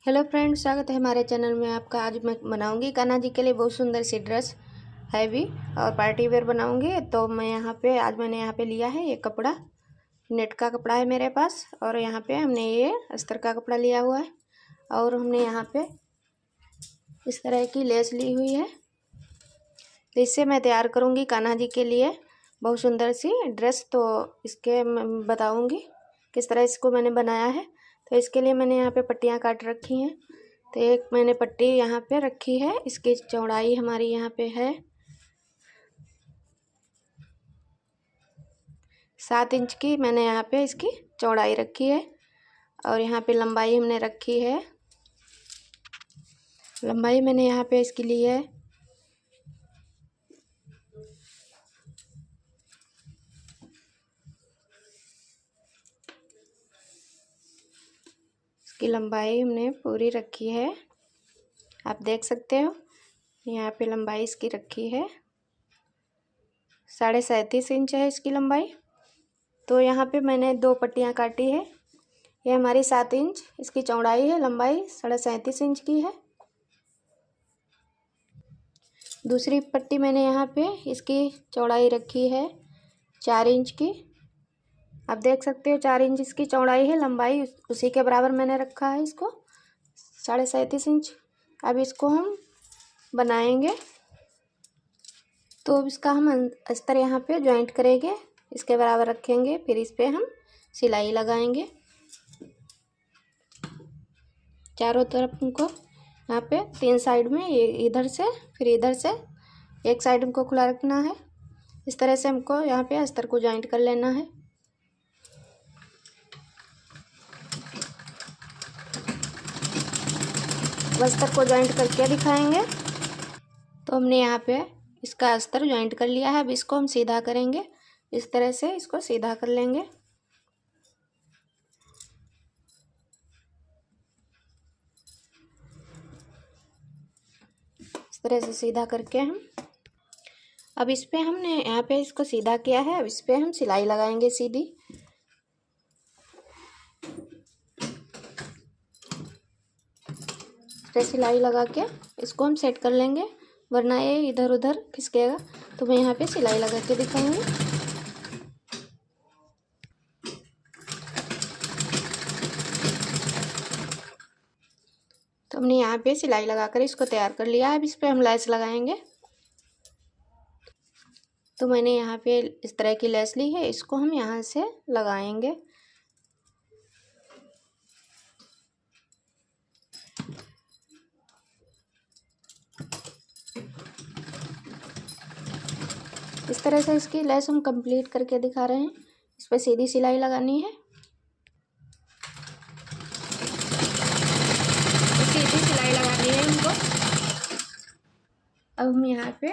Hello friends, स्वागत है हमारे चैनल में आपका। आज मैं बनाऊंगी कान्हा जी के लिए बहुत सुंदर सी ड्रेस, हैवी और पार्टी वेयर बनाऊंगी। तो मैंने यहाँ पे लिया है ये कपड़ा, नेट का कपड़ा है मेरे पास। और यहाँ पे हमने ये अस्तर का कपड़ा लिया हुआ है और हमने यहाँ पे इस तरह की लेस ली हुई है। तो इससे मैं तैयार करूँगी कान्हा जी के लिए बहुत सुंदर सी ड्रेस। तो इसके मैं बताऊँगी किस तरह इसको मैंने बनाया है। तो इसके लिए मैंने यहाँ पे पट्टियाँ काट रखी हैं। तो एक मैंने पट्टी यहाँ पे रखी है, इसकी चौड़ाई हमारी यहाँ पे है 7 इंच की। मैंने यहाँ पे इसकी चौड़ाई रखी है और यहाँ पे लंबाई हमने रखी है, लंबाई मैंने यहाँ पे इसकी ली है आप देख सकते हो यहाँ पे लंबाई इसकी रखी है 37.5 इंच है इसकी लंबाई। तो यहाँ पे मैंने 2 पट्टियाँ काटी है। ये हमारी 7 इंच इसकी चौड़ाई है, लंबाई 37.5 इंच की है। दूसरी पट्टी मैंने यहाँ पे इसकी चौड़ाई रखी है 4 इंच की। आप देख सकते हो 4 इंच इसकी चौड़ाई है, लंबाई उसी के बराबर मैंने रखा है इसको 37.5 इंच। अब इसको हम बनाएंगे। तो अब इसका हम अस्तर यहाँ पे जॉइंट करेंगे, इसके बराबर रखेंगे, फिर इस पे हम सिलाई लगाएंगे चारों तरफ। हमको यहाँ पे 3 साइड में, ये इधर से फिर इधर से एक साइड हमको खुला रखना है। इस तरह से हमको यहाँ पे अस्तर को जॉइंट कर लेना है। अस्तर को जॉइंट करके दिखाएंगे। तो हमने यहाँ पे इसका अस्तर जॉइंट कर लिया है। अब इसको हम सीधा करेंगे, इस तरह से इसको सीधा कर लेंगे। इस तरह से सीधा करके अब इस पे हमने यहाँ पे इसको सीधा किया है। अब इस पे हम सिलाई लगाएंगे सीधी। सिलाई लगा के इसको हम सेट कर लेंगे, वरना ये इधर उधर खिसकेगा। तो मैं यहाँ पे सिलाई लगा के दिखाऊंगी। तो हमने यहाँ पे सिलाई लगाकर इसको तैयार कर लिया है। अब इस पे हम लेस लगाएंगे। तो मैंने यहाँ पे इस तरह की लेस ली है, इसको हम यहाँ से लगाएंगे। इस तरह से इसकी लेस हम कंप्लीट करके दिखा रहे हैं। इस पर सीधी सिलाई लगानी है, सीधी सिलाई लगानी है हमको। अब हम यहाँ पे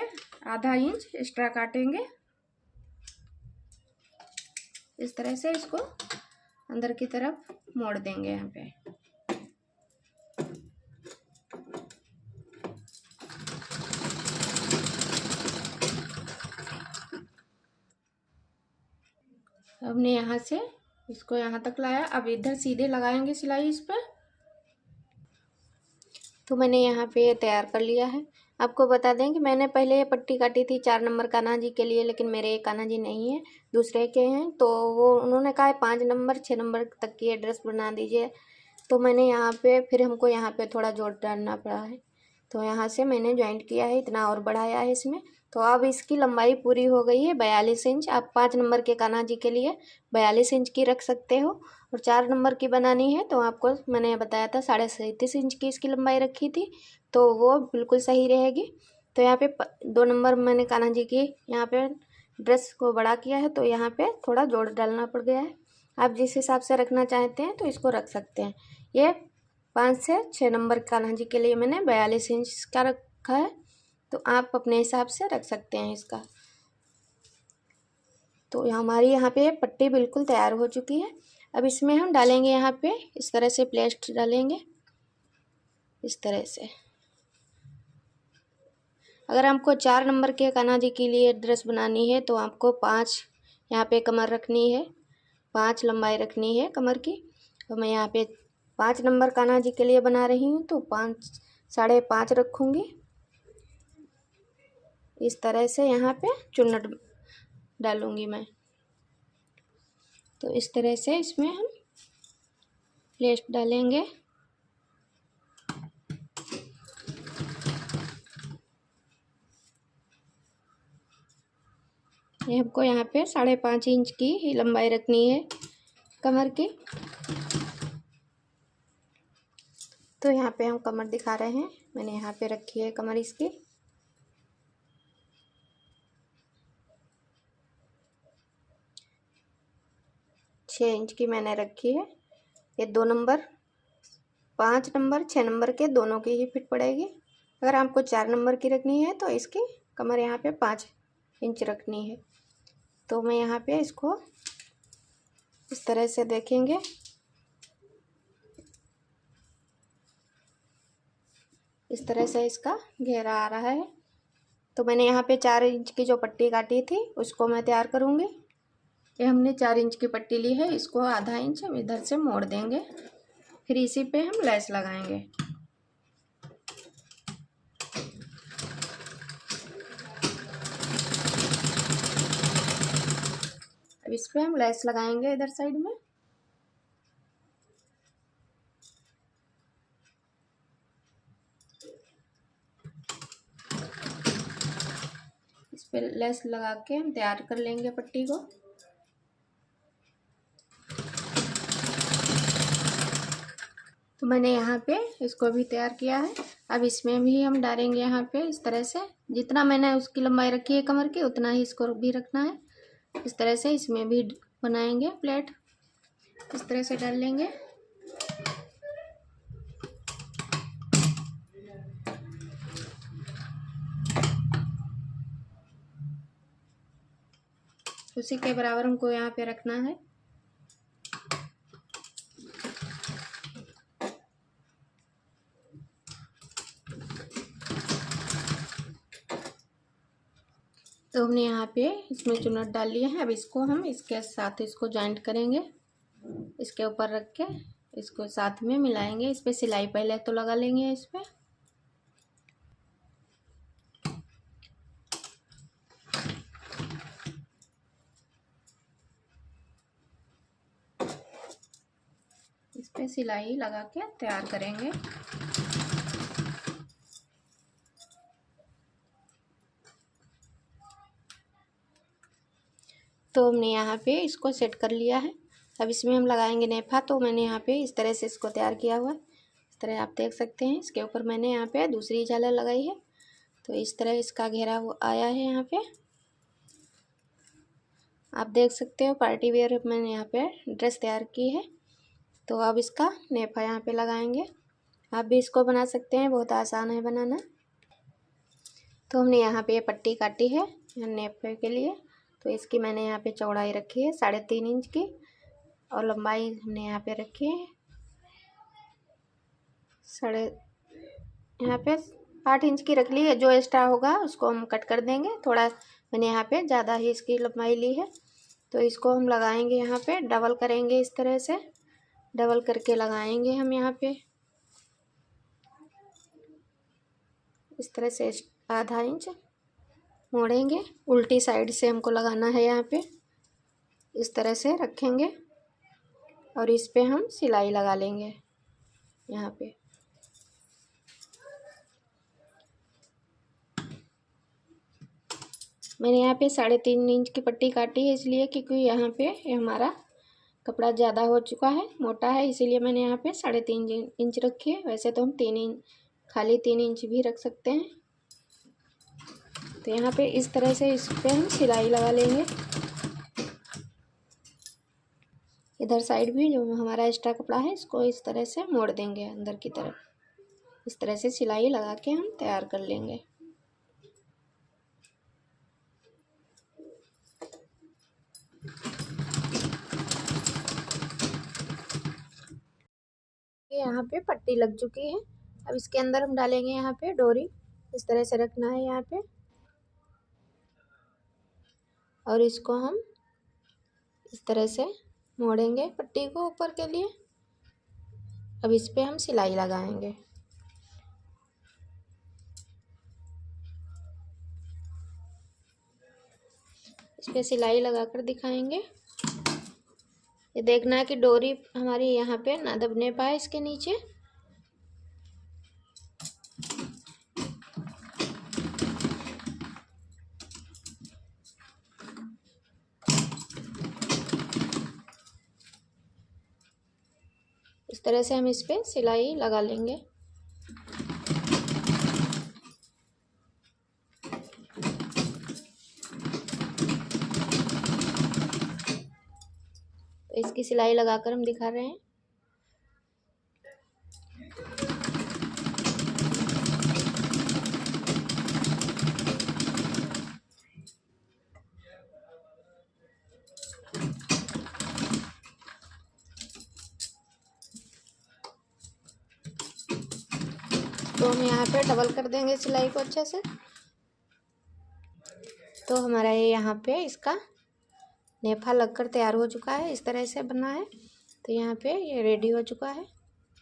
आधा इंच एक्स्ट्रा काटेंगे। इस तरह से इसको अंदर की तरफ मोड़ देंगे यहाँ पे। हमने यहाँ से इसको यहाँ तक लाया। अब इधर सीधे लगाएंगे सिलाई इस पर। तो मैंने यहाँ पे तैयार कर लिया है। आपको बता दें कि मैंने पहले ये पट्टी काटी थी 4 नंबर कान्हा जी के लिए, लेकिन मेरे ये कान्हा जी नहीं है, दूसरे के हैं। तो वो उन्होंने कहा 5 नंबर 6 नंबर तक की ये ड्रेस बना दीजिए। तो मैंने यहाँ पे फिर हमको यहाँ पे थोड़ा जोड़ डालना पड़ा है। तो यहाँ से मैंने जॉइंट किया है, इतना और बढ़ाया है इसमें। तो अब इसकी लंबाई पूरी हो गई है 42 इंच। आप 5 नंबर के कान्हा जी के लिए 42 इंच की रख सकते हो। और 4 नंबर की बनानी है तो आपको मैंने बताया था 37.5 इंच की इसकी लंबाई रखी थी, तो वो बिल्कुल सही रहेगी। तो यहाँ पे 2 नंबर मैंने कान्हा जी की यहाँ पे ड्रेस को बड़ा किया है, तो यहाँ पे थोड़ा जोड़ डालना पड़ गया है। आप जिस हिसाब से रखना चाहते हैं तो इसको रख सकते हैं। ये 5 से 6 नंबर कान्हा जी के लिए मैंने 42 इंच का रखा है, तो आप अपने हिसाब से रख सकते हैं इसका। तो हमारी यहाँ पे पट्टी बिल्कुल तैयार हो चुकी है। अब इसमें हम डालेंगे यहाँ पे इस तरह से प्लेट डालेंगे, इस तरह से। अगर हमको 4 नंबर के कान्हा जी के लिए ड्रेस बनानी है तो आपको 5 यहाँ पे कमर रखनी है, 5 लंबाई रखनी है कमर की। तो मैं यहाँ पे 5 नंबर कान्हा जी के लिए बना रही हूँ तो 5 5.5 रखूँगी। इस तरह से यहाँ पे चुन्नट डालूँगी मैं। तो इस तरह से इसमें हम लेस डालेंगे। ये हमको यहाँ पे 5.5 इंच की ही लंबाई रखनी है कमर की। तो यहाँ पे हम कमर दिखा रहे हैं, मैंने यहाँ पे रखी है कमर इसकी। छः इंच की मैंने रखी है। ये 2 नंबर 5 नंबर 6 नंबर के दोनों की ही फिट पड़ेगी। अगर आपको 4 नंबर की रखनी है तो इसकी कमर यहाँ पे 5 इंच रखनी है। तो मैं यहाँ पे इसको इस तरह से देखेंगे। इस तरह से इसका घेरा आ रहा है। तो मैंने यहाँ पे 4 इंच की जो पट्टी काटी थी उसको मैं तैयार करूँगी। ये हमने 4 इंच की पट्टी ली है, इसको आधा इंच हम इधर से मोड़ देंगे, फिर इसी पे हम लेस लगाएंगे। अब इस पे हम लेस लगाएंगे इधर साइड में। इस पे लेस लगा के हम तैयार कर लेंगे पट्टी को। तो मैंने यहाँ पे इसको भी तैयार किया है। अब इसमें भी हम डालेंगे यहाँ पे इस तरह से, जितना मैंने उसकी लंबाई रखी है कमर की उतना ही इसको भी रखना है। इस तरह से इसमें भी बनाएंगे प्लेट, इस तरह से डाल लेंगे। उसी के बराबर हमको यहाँ पे रखना है। तो हमने यहाँ पे इसमें चुन्नट डाल लिया है। अब इसको हम इसके साथ इसको जॉइंट करेंगे, इसके ऊपर रख के इसको साथ में मिलाएंगे। इस पे सिलाई पहले तो लगा लेंगे इस पे। इस पे सिलाई लगा के तैयार करेंगे। तो हमने यहाँ पे इसको सेट कर लिया है। अब इसमें हम लगाएंगे नेफा। तो मैंने यहाँ पे इस तरह से इसको तैयार किया हुआ है, इस तरह आप देख सकते हैं। इसके ऊपर मैंने यहाँ पे दूसरी झालर लगाई है। तो इस तरह इसका घेरा वो आया है यहाँ पे, आप देख सकते हो। पार्टी वेयर मैंने यहाँ पे ड्रेस तैयार की है। तो अब इसका नेफा यहाँ पे लगाएंगे। आप भी इसको बना सकते हैं, बहुत आसान है बनाना। तो हमने यहाँ पे पट्टी काटी है नेफे के लिए। तो इसकी मैंने यहाँ पे चौड़ाई रखी है 3.5 इंच की, और लंबाई हमने यहाँ पे रखी है यहाँ पे 8 इंच की रख ली है। जो एक्स्ट्रा होगा उसको हम कट कर देंगे। थोड़ा मैंने यहाँ पे ज़्यादा ही इसकी लंबाई ली है। तो इसको हम लगाएंगे यहाँ पे, डबल करेंगे इस तरह से, डबल करके लगाएंगे हम यहाँ पे इस तरह से। आधा इंच मोड़ेंगे, उल्टी साइड से हमको लगाना है यहाँ पे। इस तरह से रखेंगे और इस पे हम सिलाई लगा लेंगे यहाँ पे। मैंने यहाँ पे 3.5 इंच की पट्टी काटी है, इसलिए क्योंकि यहाँ पे हमारा कपड़ा ज़्यादा हो चुका है, मोटा है, इसीलिए मैंने यहाँ पे 3.5 इंच रखी है। वैसे तो हम 3 इंच, खाली 3 इंच भी रख सकते हैं। तो यहाँ पे इस तरह से इस पे हम सिलाई लगा लेंगे। इधर साइड भी जो हमारा एक्स्ट्रा कपड़ा है इसको इस तरह से मोड़ देंगे अंदर की तरफ। इस तरह से सिलाई लगा के हम तैयार कर लेंगे। यहाँ पे पट्टी लग चुकी है। अब इसके अंदर हम डालेंगे यहाँ पे डोरी। इस तरह से रखना है यहाँ पे, और इसको हम इस तरह से मोड़ेंगे पट्टी को ऊपर के लिए। अब इस पे हम सिलाई लगाएंगे। इस पे सिलाई लगाकर दिखाएंगे। ये देखना है कि डोरी हमारी यहाँ पे ना दबने पाए इसके नीचे। इस तरह से हम इस पे सिलाई लगा लेंगे। तो इसकी सिलाई लगाकर हम दिखा रहे हैं। तो हम यहाँ पे डबल कर देंगे सिलाई को अच्छे से। तो हमारा ये यहाँ पे इसका नेफा लगकर तैयार हो चुका है। इस तरह से बना है। तो यहाँ पे ये रेडी हो चुका है।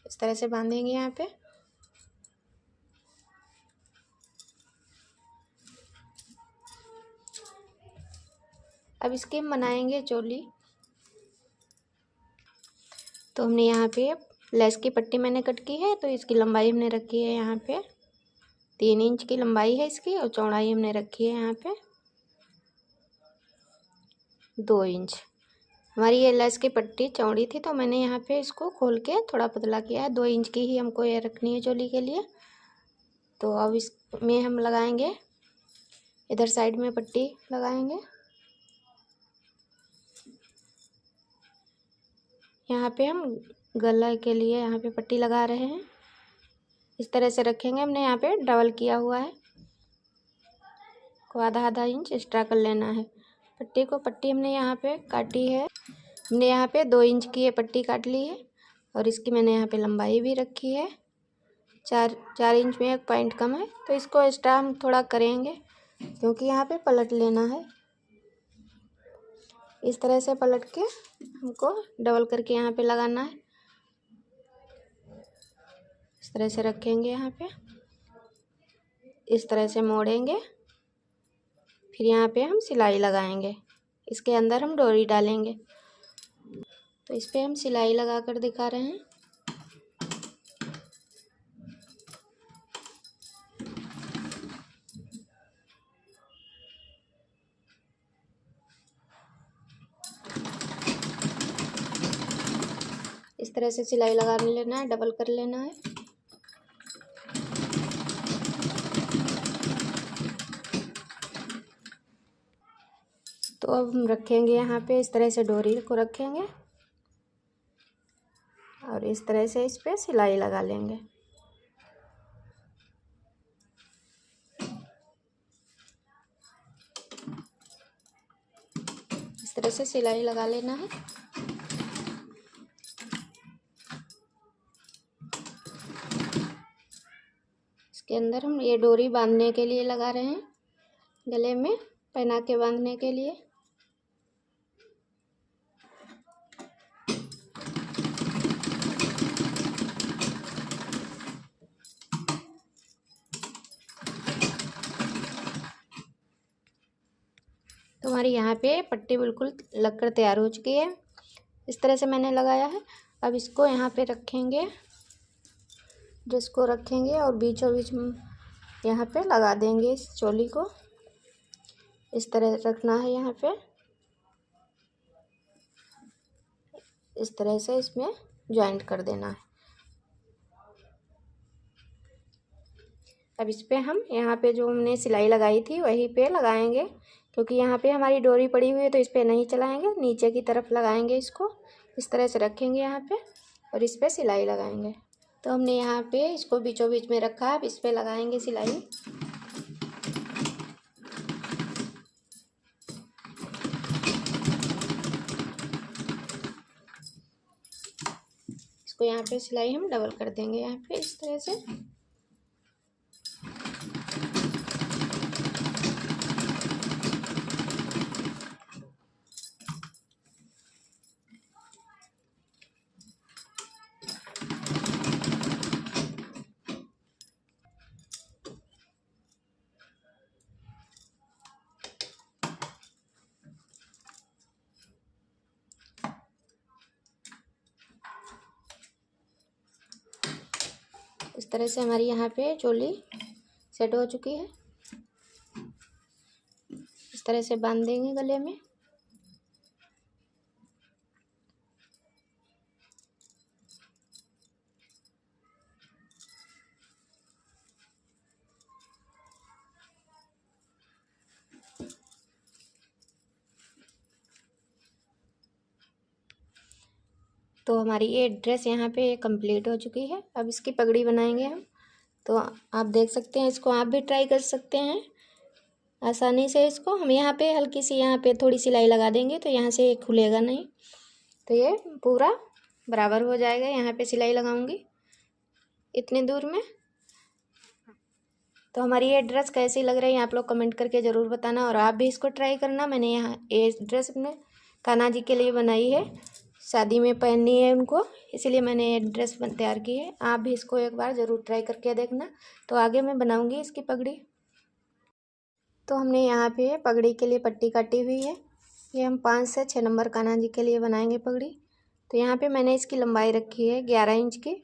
इस तरह से बांधेंगे यहाँ पे। अब इसके हम बनाएंगे चोली। तो हमने यहाँ पे लेस की पट्टी मैंने कट की है। तो इसकी लंबाई हमने रखी है यहाँ पे 3 इंच की लंबाई है इसकी, और चौड़ाई हमने रखी है यहाँ पे 2 इंच। हमारी ये लेस की पट्टी चौड़ी थी तो मैंने यहाँ पे इसको खोल के थोड़ा पतला किया है। 2 इंच की ही हमको ये रखनी है चोली के लिए। तो अब इसमें हम लगाएंगे, इधर साइड में पट्टी लगाएंगे। यहाँ पे हम गला के लिए यहाँ पे पट्टी लगा रहे हैं। इस तरह से रखेंगे। हमने यहाँ पे डबल किया हुआ है, को आधा इंच एक्स्ट्रा कर लेना है पट्टी को। पट्टी हमने यहाँ पे काटी है। हमने यहाँ पे 2 इंच की ये पट्टी काट ली है, और इसकी मैंने यहाँ पे लंबाई भी रखी है 4 इंच में 1 पॉइंट कम है। तो इसको एक्स्ट्रा हम थोड़ा करेंगे क्योंकि यहाँ पे पलट लेना है। इस तरह से पलट के हमको डबल करके यहाँ पे लगाना है। इस तरह से रखेंगे यहाँ पे, इस तरह से मोड़ेंगे। फिर यहाँ पे हम सिलाई लगाएंगे। इसके अंदर हम डोरी डालेंगे। तो इस पे हम सिलाई लगा कर दिखा रहे हैं। इस तरह से सिलाई लगा लेना है, डबल कर लेना है। तो अब हम रखेंगे यहाँ पे, इस तरह से डोरी को रखेंगे और इस तरह से इस पे सिलाई लगा लेंगे। इस तरह से सिलाई लगा लेना है। इसके अंदर हम ये डोरी बांधने के लिए लगा रहे हैं, गले में पहना के बांधने के लिए। तो हमारी यहाँ पे पट्टी बिल्कुल लगकर तैयार हो चुकी है। इस तरह से मैंने लगाया है। अब इसको यहाँ पे रखेंगे, ड्रेस को रखेंगे और बीचों बीच यहाँ पे लगा देंगे इस चोली को। इस तरह रखना है यहाँ पे, इस तरह से इसमें जॉइंट कर देना है। अब इस पे हम यहाँ पे जो हमने सिलाई लगाई थी वहीं पे लगाएंगे, क्योंकि यहाँ पे हमारी डोरी पड़ी हुई है तो इस पे नहीं चलाएंगे, नीचे की तरफ लगाएंगे इसको। इस तरह से रखेंगे यहाँ पे और इस पे सिलाई लगाएंगे। तो हमने यहाँ पे इसको बीचों बीच में रखा है। अब इस पे लगाएंगे सिलाई। इसको यहाँ पे सिलाई हम डबल कर देंगे यहाँ पे इस तरह से। इस तरह से हमारी यहाँ पे चोली सेट हो चुकी है। इस तरह से बांध देंगे गले में। तो हमारी ये ड्रेस यहाँ पे कंप्लीट हो चुकी है। अब इसकी पगड़ी बनाएंगे हम। तो आप देख सकते हैं, इसको आप भी ट्राई कर सकते हैं आसानी से। इसको हम यहाँ पे हल्की सी यहाँ पे थोड़ी सिलाई लगा देंगे तो यहाँ से खुलेगा नहीं, तो ये पूरा बराबर हो जाएगा। यहाँ पे सिलाई लगाऊंगी इतनी दूर में। तो हमारी ये ड्रेस कैसी लग रही है आप लोग कमेंट करके ज़रूर बताना, और आप भी इसको ट्राई करना। मैंने यहाँ ये ड्रेस अपने कान्हा जी के लिए बनाई है, शादी में पहननी है उनको, इसीलिए मैंने ये ड्रेस तैयार की है। आप भी इसको एक बार ज़रूर ट्राई करके देखना। तो आगे मैं बनाऊंगी इसकी पगड़ी। तो हमने यहाँ पे पगड़ी के लिए पट्टी काटी हुई है। ये हम 5 से 6 नंबर कान्हा जी के लिए बनाएंगे पगड़ी। तो यहाँ पे मैंने इसकी लंबाई रखी है 11 इंच की,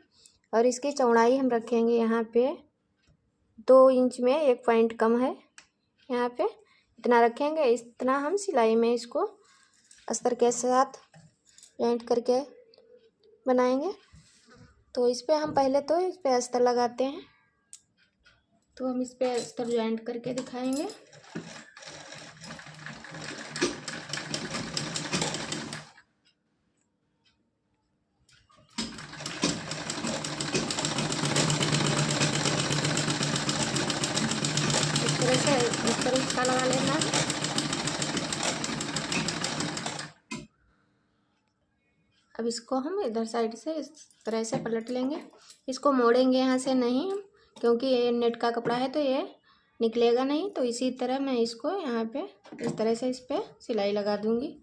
और इसकी चौड़ाई हम रखेंगे यहाँ पे 2 इंच में 1 पॉइंट कम है। यहाँ पे इतना रखेंगे। इतना हम सिलाई में इसको अस्तर के साथ जॉइंट करके बनाएंगे। तो इस पर हम पहले तो इस पर अस्तर लगाते हैं। तो हम इस पर अस्तर जॉइंट करके दिखाएंगे। इस तरह इसका लगा लेना है। अब इसको हम इधर साइड से इस तरह से पलट लेंगे। इसको मोड़ेंगे यहाँ से नहीं, क्योंकि ये नेट का कपड़ा है तो ये निकलेगा नहीं। तो इसी तरह मैं इसको यहाँ पे इस तरह से इस पर सिलाई लगा दूँगी।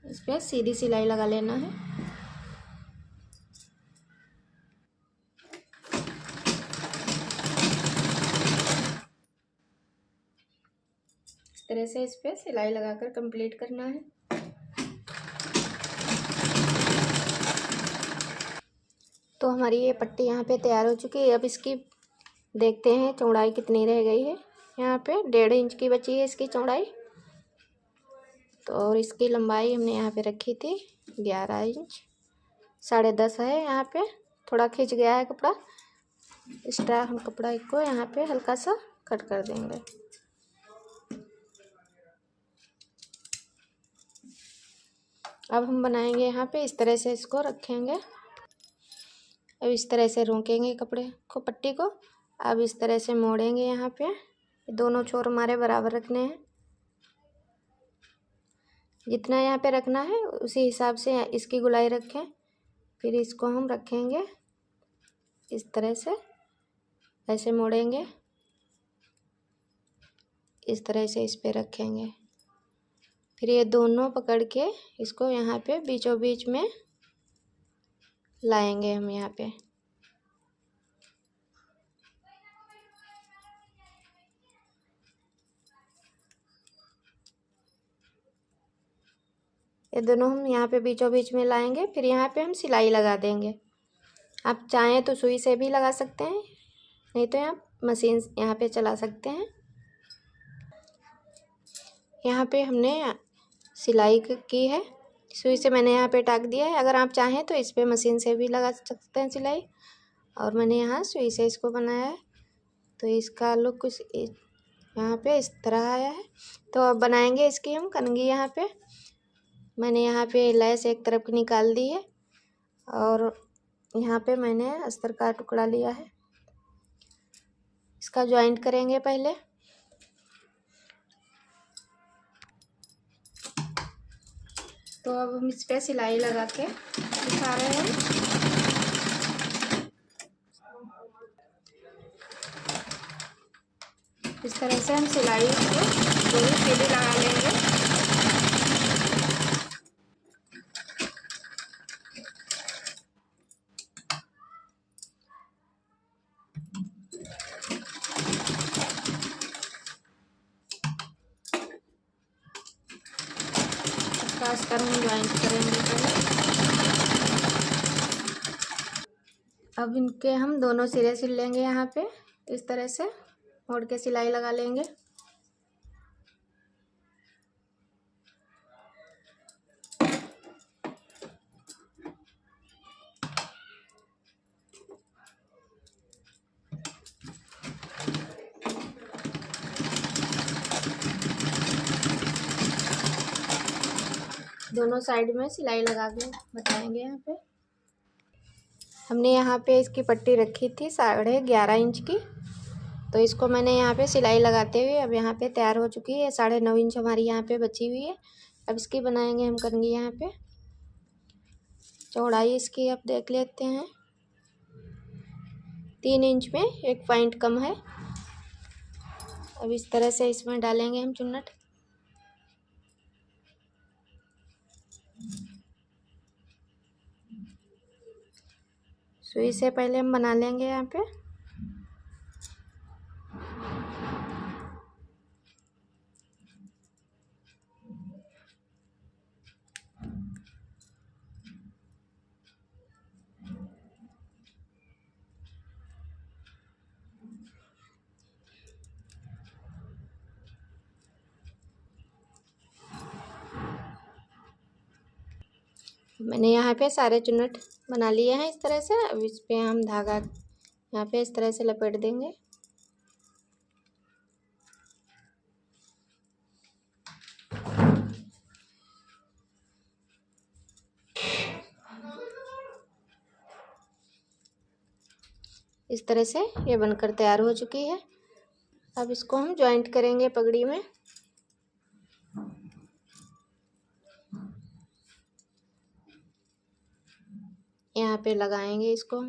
इस पर सीधी सिलाई लगा लेना है। इस तरह से इस पर सिलाई लगाकर कंप्लीट करना है। तो हमारी ये पट्टी यहाँ पे तैयार हो चुकी है। अब इसकी देखते हैं चौड़ाई कितनी रह गई है। यहाँ पे 1.5 इंच की बची है इसकी चौड़ाई। तो और इसकी लंबाई हमने यहाँ पे रखी थी 11 इंच, 10.5 है। यहाँ पे थोड़ा खिंच गया है कपड़ा, एक्स्ट्रा हम कपड़ा को यहाँ पे हल्का सा कट कर देंगे। अब हम बनाएंगे यहाँ पे इस तरह से इसको रखेंगे। अब इस तरह से रोकेंगे कपड़े को, पट्टी को। अब इस तरह से मोड़ेंगे। यहाँ पे दोनों छोर हमारे बराबर रखने हैं। जितना यहाँ पे रखना है उसी हिसाब से इसकी गुलाई रखें। फिर इसको हम रखेंगे इस तरह से, ऐसे मोड़ेंगे, इस तरह से इस पे रखेंगे। फिर ये दोनों पकड़ के इसको यहाँ पे बीचों बीच में लाएंगे हम यहाँ पे। ये दोनों हम यहाँ पे बीचों बीच में लाएंगे। फिर यहाँ पे हम सिलाई लगा देंगे। आप चाहें तो सुई से भी लगा सकते हैं, नहीं तो आप मशीन यहाँ पे चला सकते हैं। यहाँ पे हमने सिलाई की है, सुई से मैंने यहाँ पे टाक दिया है। अगर आप चाहें तो इस पे मशीन से भी लगा सकते हैं सिलाई, और मैंने यहाँ सुई से इसको बनाया है। तो इसका लुक कुछ यहाँ पे इस तरह आया है। तो अब बनाएंगे इसकी हम कनगी। यहाँ पे मैंने यहाँ पे लैस एक तरफ की निकाल दी है, और यहाँ पे मैंने अस्तर का टुकड़ा लिया है। इसका जॉइंट करेंगे पहले। तो अब हम इस पे सिलाई लगा के दिखा रहे हैं। इस तरह से हम सिलाई को पूरी सीधी लगा लेंगे। इसका अस्तर हम ज्वाइंट करेंगे पहले। अब इनके हम दोनों सिरे सिल लेंगे। यहाँ पे इस तरह से मोड़ के सिलाई लगा लेंगे। दोनों साइड में सिलाई लगा के बताएंगे। यहाँ पे हमने यहाँ पे इसकी पट्टी रखी थी 11.5 इंच की, तो इसको मैंने यहाँ पे सिलाई लगाते हुए अब यहाँ पे तैयार हो चुकी है। 9.5 इंच हमारी यहाँ पे बची हुई है। अब इसकी बनाएंगे हम कंघी। यहाँ पे चौड़ाई इसकी अब देख लेते हैं, 3 इंच में 1 पॉइंट कम है। अब इस तरह से इसमें डालेंगे हम चुन्नट। सुई से पहले हम बना लेंगे यहाँ पे। मैंने यहाँ पे सारे चुन्नट बना लिए हैं इस तरह से। अब इस पे हम धागा यहाँ पे इस तरह से लपेट देंगे। इस तरह से ये बनकर तैयार हो चुकी है। अब इसको हम जॉइंट करेंगे पगड़ी में। यहाँ पे लगाएंगे इसको,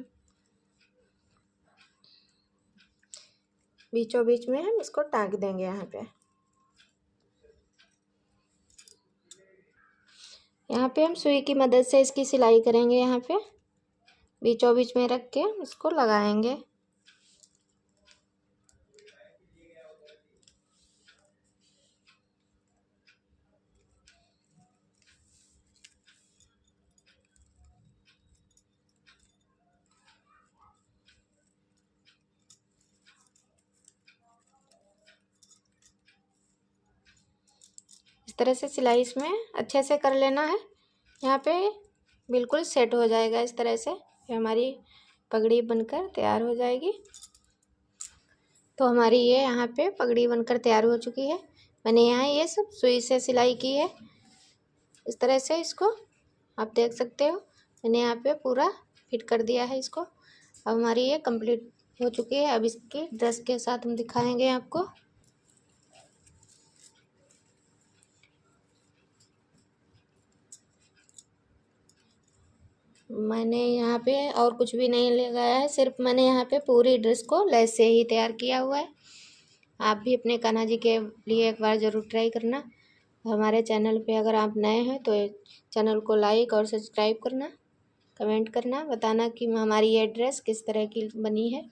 बीचों बीच में हम इसको टाँक देंगे। यहाँ पे हम सुई की मदद से इसकी सिलाई करेंगे। यहाँ पे बीचों बीच में रख के इसको लगाएंगे। इस तरह से सिलाई इसमें अच्छे से कर लेना है। यहाँ पे बिल्कुल सेट हो जाएगा इस तरह से। ये हमारी पगड़ी बनकर तैयार हो जाएगी। तो हमारी ये यहाँ पे पगड़ी बनकर तैयार हो चुकी है। मैंने यहाँ ये सब सुई से सिलाई की है इस तरह से। इसको आप देख सकते हो, मैंने यहाँ पे पूरा फिट कर दिया है इसको। अब हमारी ये कंप्लीट हो चुकी है। अब इसकी ड्रेस के साथ हम दिखाएंगे आपको। मैंने यहाँ पे और कुछ भी नहीं लगाया है, सिर्फ मैंने यहाँ पे पूरी ड्रेस को लेस से ही तैयार किया हुआ है। आप भी अपने कान्हा जी के लिए एक बार ज़रूर ट्राई करना। हमारे चैनल पे अगर आप नए हैं तो चैनल को लाइक और सब्सक्राइब करना, कमेंट करना, बताना कि हमारी ये ड्रेस किस तरह की बनी है।